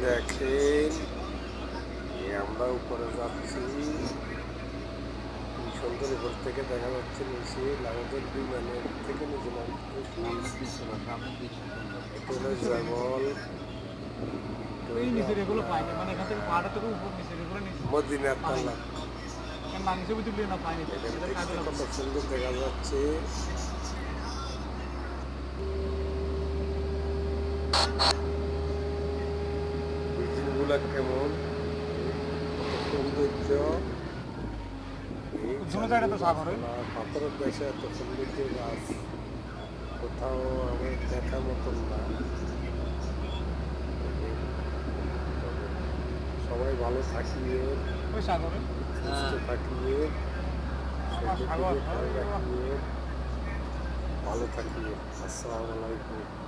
দেখেন আমরা উপরে যাচ্ছি, কি সুন্দর উপর থেকে দেখা যাচ্ছে নিচে লাউজের বিমানের থেকে নিচে জঙ্গল মদিনার তালা কত সুন্দর দেখা যাচ্ছে। বিল্ডিংগুলা কেমন সৌন্দর্য, পাথরের দেশে এত সৌন্দর্য গাছ কোথাও আমি দেখার মতন না। সবাই ভালো থাকিয়ে সুস্থ থাকিয়ে ভালো থাকিয়ে। আসসালামু আলাইকুম।